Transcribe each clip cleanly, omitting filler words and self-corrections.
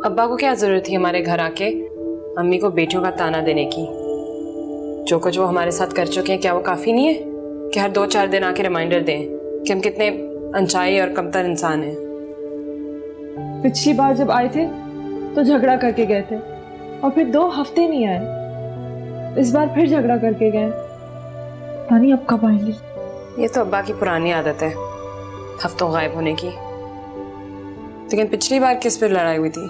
अब्बा को क्या जरूरत थी हमारे घर आके अम्मी को बेटियों का ताना देने की? जो कुछ वो हमारे साथ कर चुके हैं क्या वो काफी नहीं है कि हर 2-4 दिन आके रिमाइंडर दें कि हम कितने अनचाही और कमतर इंसान हैं? पिछली बार जब आए थे तो झगड़ा करके गए थे और फिर 2 हफ्ते नहीं आए। इस बार फिर झगड़ा करके गए। पता नहीं अब कब आएंगे। ये तो अब्बा की पुरानी आदत है, हफ्तों गायब होने की। लेकिन पिछली बार किस पर लड़ाई हुई थी?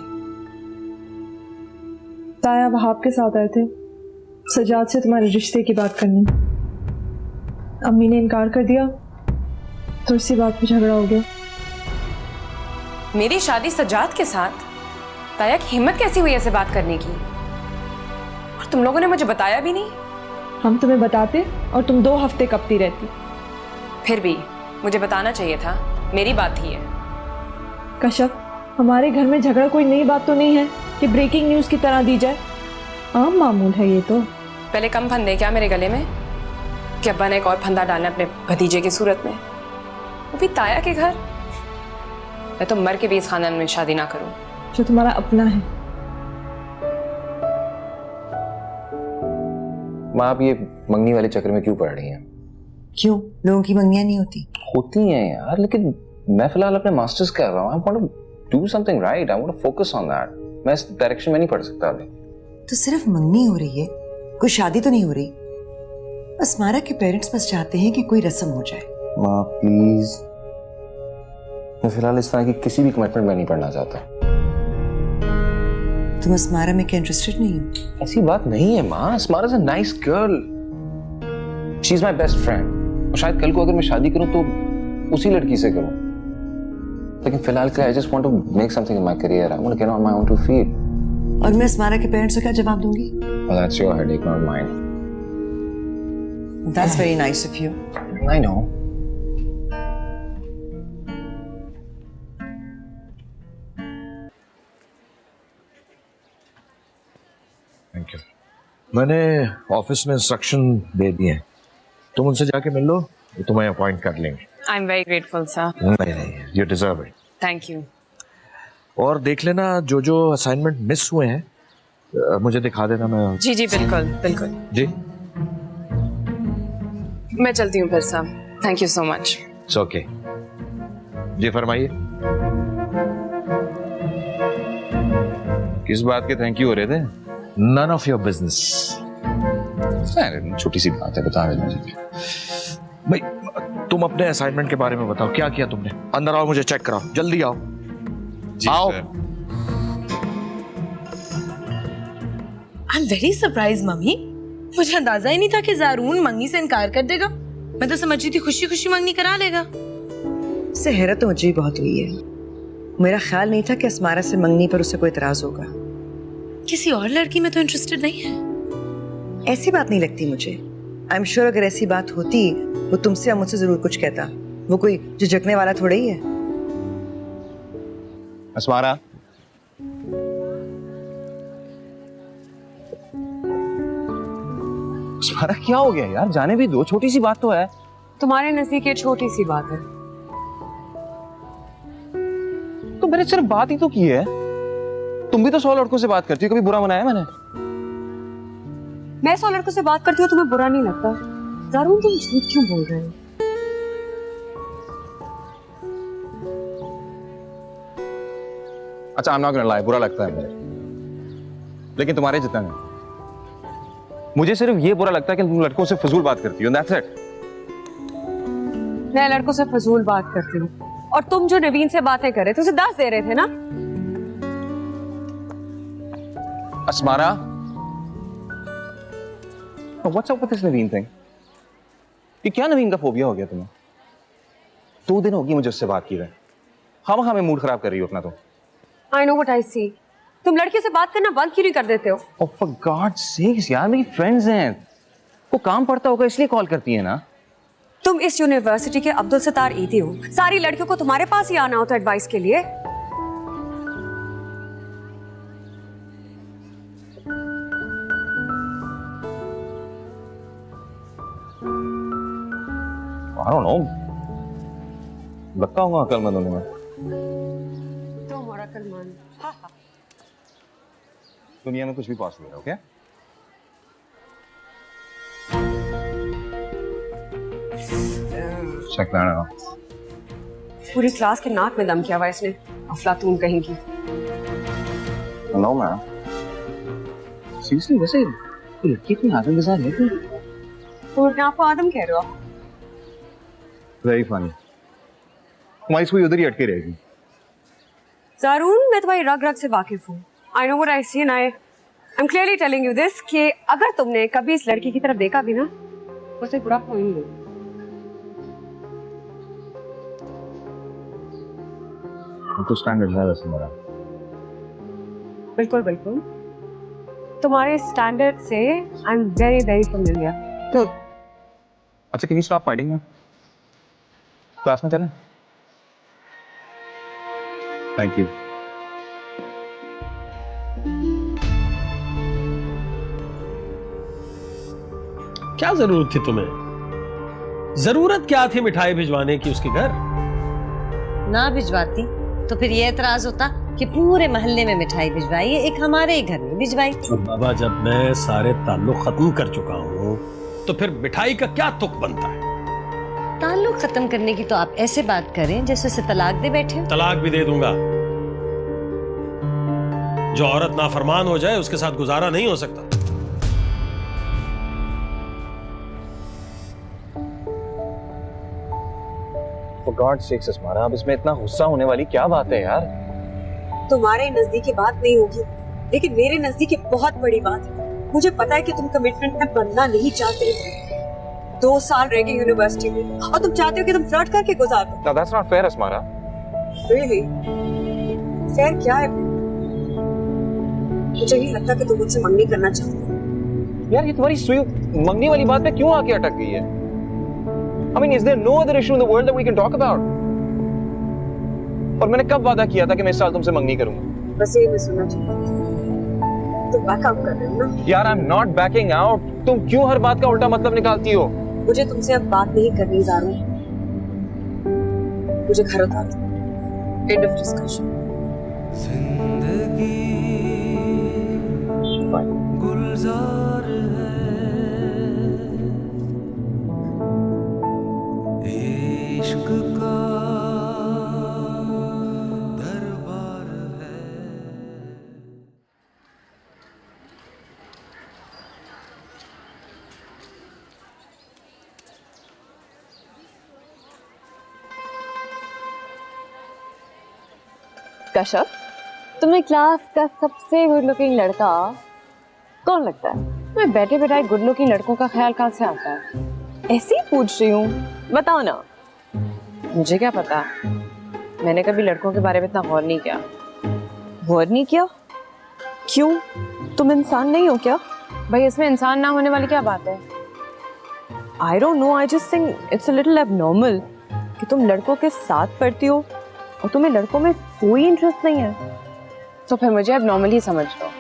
ताया वहाब के साथ आए थे सजाद से तुम्हारे रिश्ते की बात करनी। अम्मी ने इनकार कर दिया तो इसी बात पे झगड़ा हो गया। मेरी शादी सजाद के साथ? ताया की हिम्मत कैसी हुई ऐसे बात करने की? और तुम लोगों ने मुझे बताया भी नहीं। हम तुम्हें बताते और तुम 2 हफ्ते कपती रहती। फिर भी मुझे बताना चाहिए था, मेरी बात ही है। कश्यप, हमारे घर में झगड़ा कोई नई बात तो नहीं है कि ब्रेकिंग न्यूज की तरह दी जाए। आम मामूल है ये तो। पहले कम फंदे क्या मेरे गले में कि अब्बा ने एक और फंदा डालना अपने भतीजे की सूरत में, वो भी ताया के घर। मैं तो मर के भी इस खानदान में शादी ना करूं जो तुम्हारा अपना है। माँ, आप ये मंगनी वाले चक्कर में क्यों पड़ रही हैं? क्यों? लोगों की मंगनियां नहीं होती? होती हैं यार, लेकिन मैं फिलहाल अपने मास्टर्स कर रहा हूँ। I want to do something right, I want to focus on that. मैं इस डायरेक्शन में नहीं पढ़ सकता अभी। तो सिर्फ मंगनी हो रही है, कोई शादी तो नहीं हो रही? अस्मारा के पेरेंट्स बस चाहते हैं कि कोई रस्म हो जाए। माँ प्लीज, मैं फिलहाल इस तरह की किसी भी कमिटमेंट में नहीं पढ़ना चाहता। तुम अस्मारा में क्या इंटरेस्टेड नहीं हो? ऐसी बात नहीं है माँ, Asmara is a nice girl, she is my best friend. और शायद कल को अगर मैं शादी करूं तो उसी लड़की से करूं, लेकिन फिलहाल के I just want to make something in my career. I want to get on my own 2 feet. और मैं अस्मारा के पेरेंट्स को क्या जवाब दूंगी? Well, that's your headache, not mine. That's very nice of you. I know. Thank you. मैंने office में instruction दे दिए हैं, तुम उनसे जाके मिल लो, वो तुम्हें अपॉइंट कर लेंगे। I am very grateful sir. नहीं, you deserve it. Thank you. और देख लेना जो जो असाइनमेंट मिस हुए हैं मुझे दिखा देना। मैं जी जी बिल्कुल बिल्कुल जी। मैं चलती हूँ फिर साहब, thank you so much. It's okay. जी फरमाइए। किस बात के थैंक यू हो रहे थे? None of your business. छोटी सी बात है, बता देना मुझे। भाई तुम अपने असाइनमेंट के बारे में बताओ, क्या किया तुमने? अंदर आओ, मुझे चेक कराओ, जल्दी आओ। आओ। आई एम वेरी सरप्राइज मम्मी, मुझे अंदाजा ही नहीं था कि ज़ारून मंगनी से इनकार कर देगा। मैं तो समझ रही थी खुशी खुशी मंगनी करा लेगा। इससे हैरत तो मुझे भी बहुत हुई है। मेरा ख्याल नहीं था कि अस्मारा से मंगनी पर उसे कोई इतराज होगा। किसी और लड़की में तो इंटरेस्टेड नहीं है। ऐसी बात नहीं लगती मुझे। आई एम श्योर अगर ऐसी बात होती वो तुमसे या मुझसे जरूर कुछ कहता। वो कोई झिझकने वाला थोड़ा ही है। अस्मारा, अस्मारा क्या हो गया यार? जाने भी दो, छोटी सी बात तो है। तुम्हारे नजदीक ये छोटी सी बात है तो मैंने सिर्फ बात ही तो की है। तुम भी तो 100 लड़कों से बात करती हो, कभी बुरा मनाया मैंने? मैं 100 लड़कों से बात करती हूँ, तुम्हें बुरा नहीं लगता? ज़ारून तुम झूठ क्यों बोल रहे हो? अच्छा, I'm not gonna lie, बुरा लगता है मुझे, लेकिन तुम्हारे जितना नहीं। मुझे सिर्फ ये बुरा लगता है कि तुम लड़कों से फजूल बात करती हो, that's it। मैं लड़कों से फजूल बात करती हूँ और तुम जो नवीन से बातें कर रहे थे उसे 10 दे रहे थे ना? Asmara, what's up with this Naveen thing? ये क्या नवीन का फोबिया हो गया तुम्हें? 2 दिन होगी मुझे उससे बात की रहे। खामखा में मूड खराब कर रही हो अपना। तो I know what I see। तुम लड़के से बात करना बंद क्यों नहीं कर देते हो? Oh, for God's sakes, यार मेरी फ्रेंड्स हैं, वो काम पड़ता होगा इसलिए कॉल करती है ना। तुम इस यूनिवर्सिटी के अब्दुल सत्तार ईदी हो, सारी लड़कियों को तुम्हारे पास ही आना होता है एडवाइस के लिए। I don't know, लगता होगा अकलमंद होने में। तो हमारा अकलमंद। हाँ हाँ। दुनिया में कुछ भी पॉसिबल है. Okay check that out. पूरी क्लास के नाक में दम किया हुआ इसने, अफलातून कहीं की. No man. Seriously, वैसे लड़की इतनी आदम के साथ है क्या? और क्या आपको आदम कह रहे हो? Very funny. तुम्हारी सुई उधर ही अटके रहेगी. ज़ारून, मैं तुम्हारी रग रग से वाकिफ हूँ. I know what I see and I'm clearly telling you this कि अगर तुमने कभी इस लड़की की तरफ देखा भी ना, उसे बुरा पॉइंट दो. तो स्टैंडर्ड है वैसे मेरा. बिल्कुल बिल्कुल. तुम्हारे स्टैंडर्ड से आई एम वेरी वेरी फेमिलियर. तो अच्छा, can you stop fighting now? Class में चलें? Thank you. क्या जरूरत थी तुम्हें? जरूरत क्या थी मिठाई भिजवाने की उसके घर? ना भिजवाती तो फिर ये एतराज होता कि पूरे मोहल्ले में मिठाई भिजवाई है, एक हमारे ही घर में भिजवाई. और बाबा, जब मैं सारे ताल्लुक खत्म कर चुका हूँ तो फिर मिठाई का क्या तुक बनता है? ताल्लुक खत्म करने की तो आप ऐसे बात करें जैसे उसे तलाक दे बैठे हो. तलाक भी दे दूंगा. जो औरत नाफरमान हो जाए उसके साथ गुजारा नहीं हो सकता. For God's sakes, अस्मारा, अब इसमें इतना गुस्सा होने वाली क्या बात है यार? तुम्हारे नजदीक की बात नहीं होगी, लेकिन मेरे नजदीक एक बहुत बड़ी बात है. मुझे पता है कि तुम कमिटमेंट में बनना नहीं चाहते. 2 साल रह गए यूनिवर्सिटी में और तुम चाहते हो कि तुम फ्लर्ट करके गुजार दो. Now that's not fair, Asmara. Really? Fair क्या है? मुझे नहीं लगता कि तुम मुझसे मंगनी करना चाहते हो. यार, ये तुम्हारी सुई मंगनी वाली बात पे क्यों आके अटक गई है? I mean, is there no other issue in the world that we can talk about? और मैंने कब वादा किया था कि मैं इस साल तुमसे मंगनी करूंगा? बस ये मैं सुनना चाहती हूँ. तुम बैक आउट कर रहे हो ना? यार, I'm not backing out. तुम क्यों हर बात का उल्टा मतलब निकालती हो? मुझे तुमसे अब बात नहीं करनी ज़ारू. मुझे घर उतार दो. End of discussion. गुलजार है इश्क का दरबार है. कश्यप, तुम्हें क्लास का सबसे गुड लुकिंग लड़का कौन लगता है? मैं बैठे बैठाए गुड लुकिंग लड़कों का ख्याल कहाँ से आता है? ऐसे ही पूछ रही हूँ, बताओ ना. मुझे क्या पता, मैंने कभी लड़कों के बारे में इतना गौर नहीं किया. गौर नहीं किया? क्यों? तुम इंसान नहीं हो क्या? भाई, इसमें इंसान ना होने वाली क्या बात है? I don't know, I just think it's a little abnormal कि तुम लड़कों के साथ पढ़ती हो और तुम्हें लड़कों में कोई इंटरेस्ट नहीं है. तो फिर मुझे अब नॉर्मल ही समझ लो.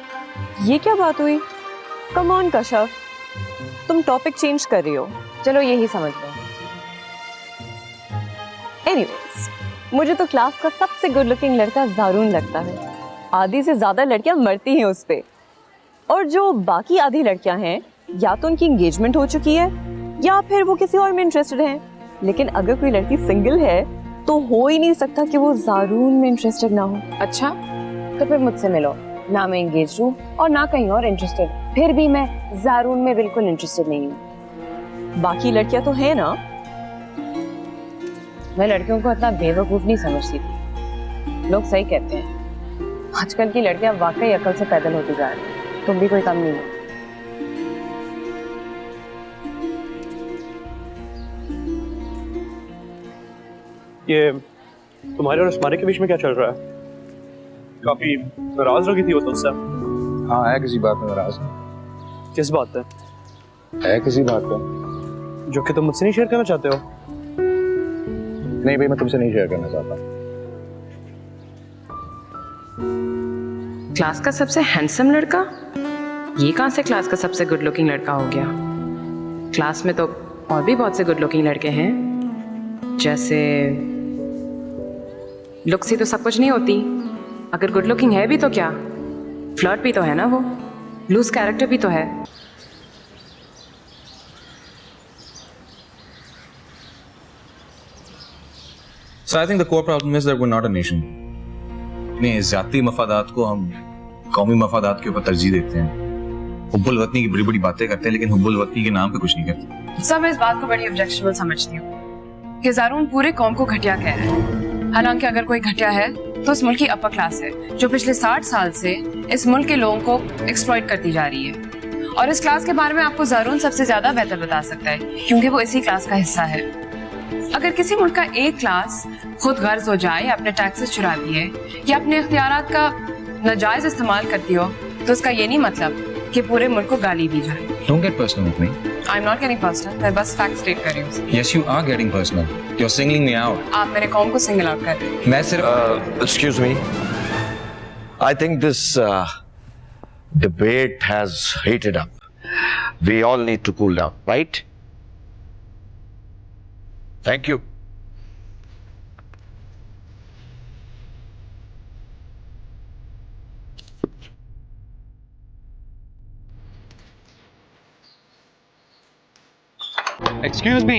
ये क्या बात हुई? कम ऑन कश्यप, तुम टॉपिक चेंज कर रही हो. चलो यही समझ लो. एनीवेज, मुझे तो क्लास का सबसे गुड लुकिंग लड़का ज़ारून लगता है. आधी से ज्यादा लड़कियां मरती हैं उस पे. और जो बाकी आधी लड़कियां हैं, या तो उनकी एंगेजमेंट हो चुकी है या फिर वो किसी और में इंटरेस्टेड हैं. लेकिन अगर कोई लड़की सिंगल है तो हो ही नहीं सकता कि वो ज़ारून में इंटरेस्टेड ना हो. अच्छा, तो फिर मुझसे मिलो. ना मैं एंगेज हूँ और ना कहीं और इंटरेस्टेड. फिर भी मैं ज़ारून में बिल्कुल इंटरेस्टेड नहीं हूँ. बाकी लड़कियां तो है ना. मैं लड़कियों को इतना बेवकूफ़ नहीं समझती थी. लोग सही कहते हैं, आजकल की लड़कियां वाकई अकल से पैदल होती जा रही हैं. तुम भी कोई कम नहीं हो. ये तुम्हारे और उस्माने के बीच में क्या चल रहा है? काफी नाराज लगी थी वो तुमसे. हाँ, है किसी बात में नाराज. किस बात पे? है किसी बात पे जो कि तुम मुझसे नहीं शेयर करना चाहते हो. नहीं भाई, मैं तुमसे नहीं शेयर करना चाहता. क्लास का सबसे हैंडसम लड़का? ये कहाँ से क्लास का सबसे गुड लुकिंग लड़का हो गया? क्लास में तो और भी बहुत से गुड लुकिंग लड़के हैं. जैसे लुक्स ही तो सब कुछ नहीं होती. अगर गुड लुकिंग है भी तो क्या, फ्लर्ट भी तो है ना वो, लूज कैरेक्टर भी तो है। So I think the core problem is that we're not a nation. अपने ज़ाती मफादात को हम कौमी मफादात के ऊपर तरजीह देते हैं। हुब्बुल वतनी की बड़ी बड़ी बातें करते हैं, लेकिन हुब्बुल वतनी के नाम पे कुछ नहीं करते। सब इस बात को बड़ी ऑब्जेक्शनल समझती हूँ कि ज़ारून पूरे कौम को घटिया कह रहा है। हालांकि अगर कोई घटिया है तो उस मुल्क की अपर क्लास है, जो पिछले 60 साल से इस मुल्क के लोगों को एक्सप्लॉइट करती जा रही है। और इस क्लास के बारे में आपको ज़ारून सबसे ज्यादा बेहतर बता सकता है, क्योंकि वो इसी क्लास का हिस्सा है। अगर किसी मुल्क का एक क्लास खुद गर्ज हो जाए, अपने टैक्सेस चुराती है या अपने इख्तियारात का नाजायज इस्तेमाल करती हो, तो उसका ये नहीं मतलब कि पूरे मुल्क को गाली दी जाए। Don't get personal with me. I'm not getting personal, मैं बस फैक्ट स्टेट कर रही हूँ। Yes, you are getting personal. You're singling me out. आप मेरे कौम को सिंगल आउट कर रहे हैं। मैं सिर्फ Excuse me. I think this debate has heated up. We all need to cool down, right? Thank you. Excuse me.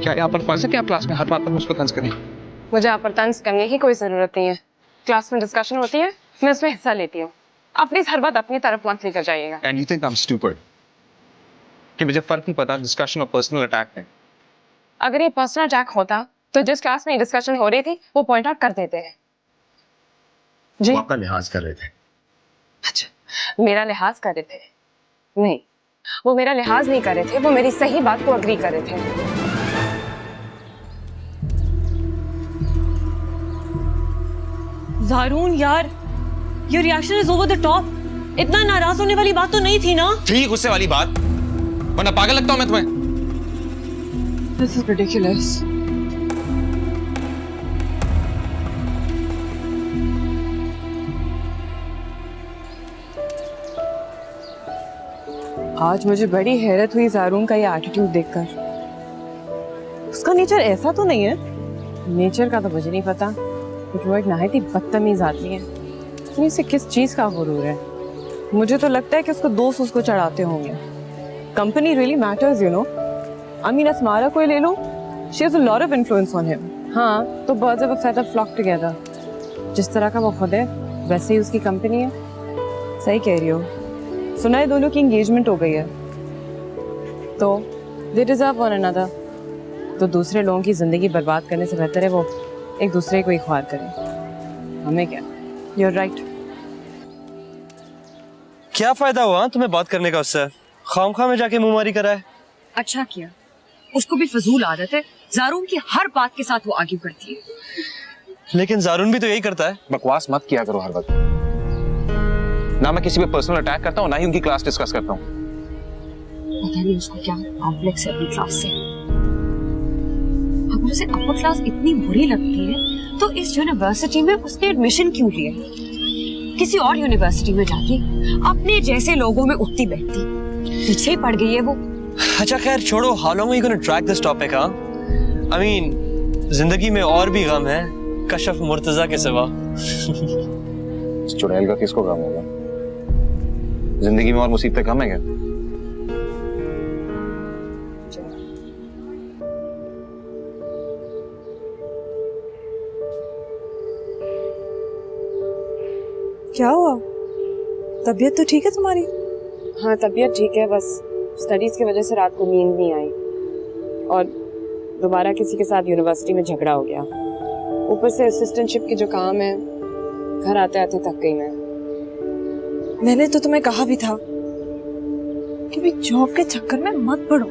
क्या यहाँ पर फंस है क्या क्लास में हर बात पर मुझ पर तंज करें? मुझे आप पर तंज करने की कोई जरूरत नहीं है। क्लास में डिस्कशन होती है, मैं उसमें हिस्सा लेती हूँ। आप प्लीज हर बात अपनी तरफ मत लेकर जाइएगा। And you think I'm stupid? कि मुझे फर्क नहीं पता डिस्कशन और पर्सनल अटैक है। अगर ये पर्सनल अटैक होता तो जिस क्लास में डिस्कशन हो रही थी वो पॉइंट आउट कर देते हैं। जी, वो आपका लिहाज कर रहे थे। अच्छा, मेरा लिहाज कर रहे थे? नहीं, वो मेरा लिहाज नहीं कर रहे थे, वो मेरी सही बात को अग्री कर रहे थे। ज़ारून यार, your reaction is over the top. इतना नाराज होने वाली बात तो नहीं थी ना? थी गुस्से वाली बात, वरना पागल लगता हूं मैं तुम्हें? This is ridiculous. आज मुझे बड़ी हैरत हुई ज़ारून का ये एटीट्यूड देखकर। उसका नेचर ऐसा तो नहीं है। नेचर का तो मुझे नहीं पता, लेकिन वो एक नहायत ही बदतमीज आदमी है। लेकिन इसे किस चीज का गुरूर है? मुझे तो लगता है कि उसको दोस्त उसको चढ़ाते होंगे। Company really matters, you know. I mean, Asmara को ले लो, she has a lot of influence on him. हाँ, तो birds of a feather flock together. जिस तरह का वो खुद है, वैसे ही उसकी कंपनी है। सही कह रही हो। सुना है दोनों की एंगेजमेंट हो गई है, तो दे डिजर्व वन अनदर। तो दूसरे लोगों की जिंदगी बर्बाद करने से बेहतर है वो एक दूसरे को इख्वार करें। हमें क्या? You're right. क्या फायदा हुआ तुम्हें बात करने का उससे? खामखा में जाके मुंहमारी कराए। अच्छा किया, उसको भी फजूल आदत है, ज़ारून की हर बात के साथ वो आर्ग्यू करती है। लेकिन ज़ारून भी तो यही करता है। बकवास मत किया करो हर वक्त। ना मैं किसी पे पर्सनल अटैक करता हूँ, ना ही उनकी क्लास डिस्कस करता हूँ। पता नहीं उसको क्या कॉम्प्लेक्स है अपनी क्लास से। अगर उसे अपर क्लास इतनी बुरी लगती है तो इस यूनिवर्सिटी में उसने एडमिशन क्यों लिया? किसी और यूनिवर्सिटी में जाती, अपने जैसे लोगों में उठती बैठती, पीछे ही पड़ गई है वो। अच्छा खैर छोड़ो, how long are you gonna track this topic? हाँ, आई मीन, जिंदगी में और भी गम है कशफ मुर्तजा के सिवा। चुड़ैल का किसको गम होगा? जिंदगी में और मुसीबतें कम है क्या? क्या हुआ? तबीयत तो ठीक है तुम्हारी? हाँ, तबीयत ठीक है, बस स्टडीज की वजह से रात को नींद नहीं आई और दोबारा किसी के साथ यूनिवर्सिटी में झगड़ा हो गया। ऊपर से असिस्टेंटशिप के जो काम है, घर आते आते थक गई मैं। मैंने तो तुम्हें कहा भी था कि भी जॉब के चक्कर में मत पड़ो।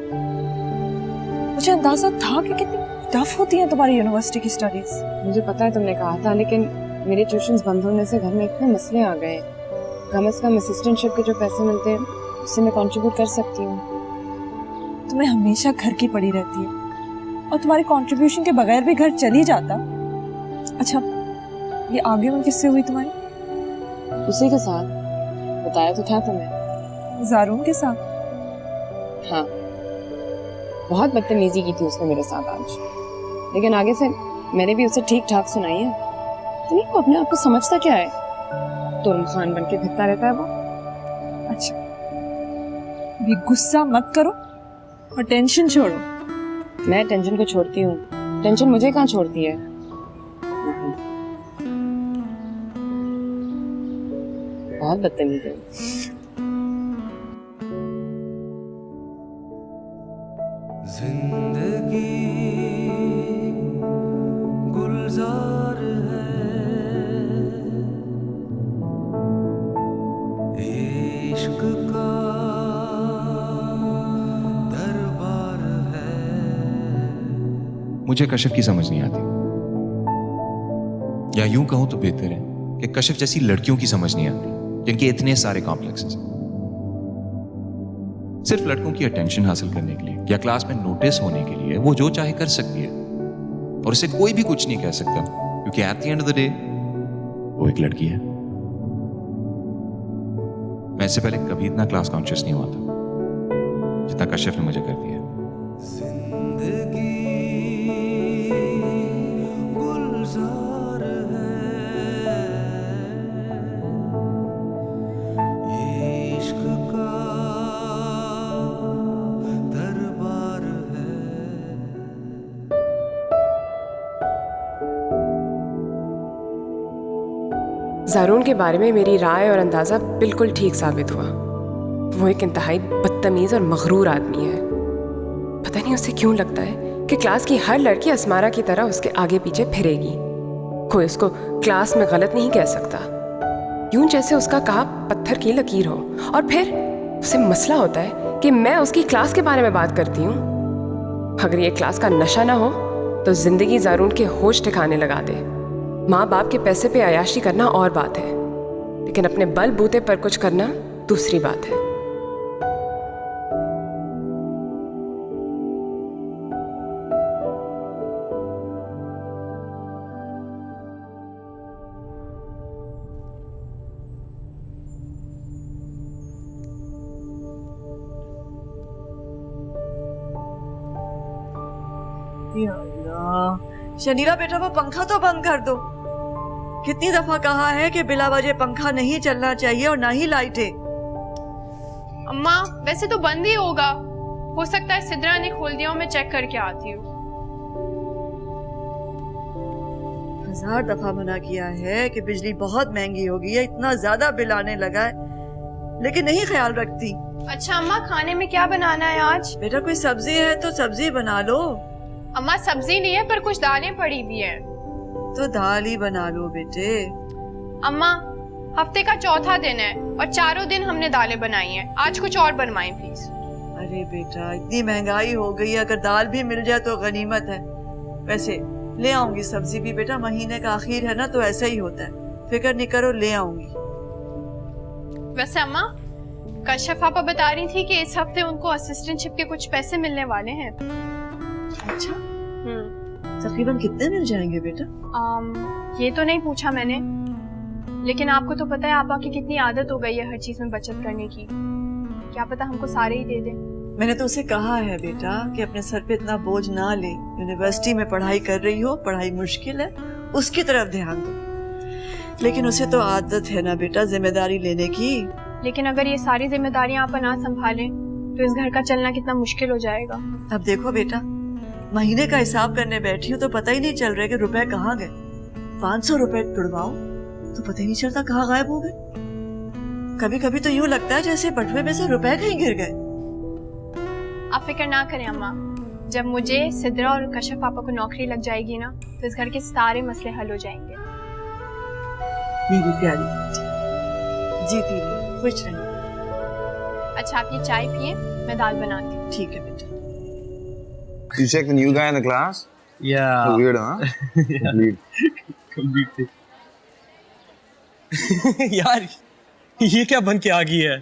मुझे अंदाजा था कि कितनी टफ होती है तुम्हारी यूनिवर्सिटी की स्टडीज। मुझे पता है तुमने कहा था, लेकिन मेरे ट्यूशंस बंद होने से घर में इतने मसले आ गए। कम से कम असिस्टेंटशिप के जो पैसे मिलते हैं उससे मैं कंट्रीब्यूट कर सकती हूँ। तुम्हें हमेशा घर की पड़ी रहती है और तुम्हारे कंट्रीब्यूशन के बगैर भी घर चली जाता। अच्छा, ये आर्ग्यूमेंट किससे हुई तुम्हारी? उसी के साथ, बताया तो था तुम्हें। ज़ारून के साथ? हाँ, बहुत बदतमीजी की थी उसने मेरे साथ आज, लेकिन आगे से मैंने भी उसे ठीक ठाक सुनाई है। नहीं, वो अपने आप को समझता क्या है? तुरम खान बन के फिरता रहता है वो। अच्छा, अभी गुस्सा मत करो और टेंशन छोड़ो। मैं टेंशन को छोड़ती हूँ, टेंशन मुझे कहाँ छोड़ती है? बहुत बदतमीज है। जिंदगी गुलजार है, इश्क का दरबार है। मुझे कशिफ की समझ नहीं आती, या यूं कहूं तो बेहतर है कि कशिफ जैसी लड़कियों की समझ नहीं आती जिनके इतने सारे कॉम्प्लेक्सेस हैं। सिर्फ लड़कों की अटेंशन हासिल करने के लिए या क्लास में नोटिस होने के लिए वो जो चाहे कर सकती है और उसे कोई भी कुछ नहीं कह सकता, क्योंकि at the end of the day वो एक लड़की है। मैं इससे पहले कभी इतना क्लास कॉन्शियस नहीं हुआ था जितना कशिफ ने मुझे कर दिया। जिंदगी गुलजार है, इश्क का दरबार है। ज़ारून के बारे में मेरी राय और अंदाज़ा बिल्कुल ठीक साबित हुआ। वो एक इंतहाई बदतमीज़ और मगरूर आदमी है। पता नहीं उसे क्यों लगता है कि क्लास की हर लड़की असमारा की तरह उसके आगे पीछे फिरेगी। कोई उसको क्लास में गलत नहीं कह सकता, यूं जैसे उसका कहा पत्थर की लकीर हो। और फिर उसे मसला होता है कि मैं उसकी क्लास के बारे में बात करती हूँ। अगर ये क्लास का नशा ना हो तो जिंदगी ज़ारून के होश ठिकाने लगा दे। माँ बाप के पैसे पे अयाशी करना और बात है, लेकिन अपने बल बूते पर कुछ करना दूसरी बात है। या अल्लाह, शनीरा बेटा वो पंखा तो बंद कर दो। कितनी दफा कहा है कि बिला वजह पंखा नहीं चलना चाहिए और ना ही लाइटें। अम्मा वैसे तो बंद ही होगा, हो सकता है सिद्रा ने खोल दिया हो, मैं चेक करके आती हूँ। 1000 दफा मना किया है कि बिजली बहुत महंगी हो गई है, इतना ज्यादा बिल आने लगा है, लेकिन नहीं ख्याल रखती। अच्छा अम्मा खाने में क्या बनाना है आज? बेटा कोई सब्जी है तो सब्जी बना लो। अम्मा सब्जी नहीं है पर कुछ दालें पड़ी हुई है। तो दाल ही बना लो बेटे। अम्मा हफ्ते का चौथा दिन है और चारों दिन हमने दालें बनाई हैं, आज कुछ और बनवाएं प्लीज। अरे बेटा इतनी महंगाई हो गई है, अगर दाल भी मिल जाए तो गनीमत है। वैसे ले आऊंगी सब्जी भी बेटा, महीने का आखिर है ना तो ऐसा ही होता है, फिक्र नहीं करो ले आऊंगी। वैसे अम्मा कश्यप पापा बता रही थी कि इस हफ्ते उनको असिस्टेंटशिप के कुछ पैसे मिलने वाले हैं। अच्छा तकरीबन कितने मिल जाएंगे बेटा? ये तो नहीं पूछा मैंने, लेकिन आपको तो पता है आपा की कितनी आदत हो गई है हर चीज में बचत करने की, क्या पता हमको सारे ही दे दे। मैंने तो उसे कहा है बेटा कि अपने सर पे इतना बोझ ना ले, यूनिवर्सिटी में पढ़ाई कर रही हो, पढ़ाई मुश्किल है, उसकी तरफ ध्यान दो। लेकिन उसे तो आदत है ना बेटा जिम्मेदारी लेने की। लेकिन अगर ये सारी जिम्मेदारियां आप ना संभालें तो इस घर का चलना कितना मुश्किल हो जाएगा। अब देखो बेटा महीने का हिसाब करने बैठी हूँ तो पता ही नहीं चल रहा कि रुपए कहाँ गए। 500 रुपए तुड़वाओ तो पता ही नहीं चलता कहाँ गायब हो गए। कभी कभी तो यूं लगता है जैसे बटुए में से रुपए कहीं गिर गए। आप फिक्र ना करें अम्मा, जब मुझे सिद्रा और कश्यप पापा को नौकरी लग जाएगी ना तो इस घर के सारे मसले हल हो जाएंगे। मेरी प्यारी जीती रही, खुश रही। अच्छा आप ये चाय पिए, मैं दाल बनाती हूँ। ठीक है बेटा। You check the new guy in the class? Yeah. Weird, huh? Completely. यार ये क्या बन के आ गई है?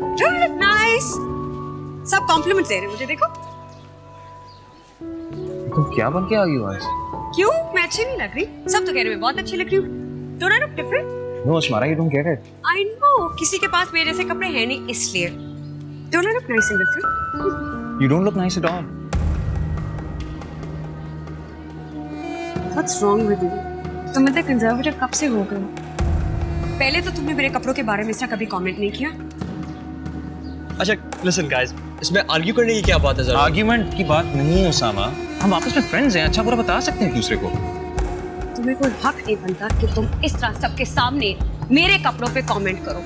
नाइस। सब कॉम्प्लीमेंट दे रहे हैं मुझे, देखो। तुम क्या बन के आ गई हो आज? क्यों, मैं अच्छी नहीं लग रही? सब तो कह रहे हैं मैं बहुत अच्छी लग रही हूँ। Don't I look different? No, Asmara, you don't get it. I know, किसी के पास मेरे जैसे कपड़े हैं नहीं इसलिए। Don't I look nice and different? You don't look nice at all. What's wrong with you? तुम इतने कंजर्वेटिव कब से हो गए? पहले तो तुमने मेरे कपड़ों के बारे में इसका कभी कमेंट नहीं किया। अच्छा लिसन गाइस, इसमें आर्ग्यू करने की क्या बात है? जरा आर्ग्यूमेंट की बात नहीं है उसामा, हम आपस में फ्रेंड्स हैं, अच्छा बुरा बता सकते हैं एक दूसरे को। तुम्हें कोई हक नहीं बनता कि तुम इस तरह सबके सामने मेरे कपड़ों पे कमेंट करो।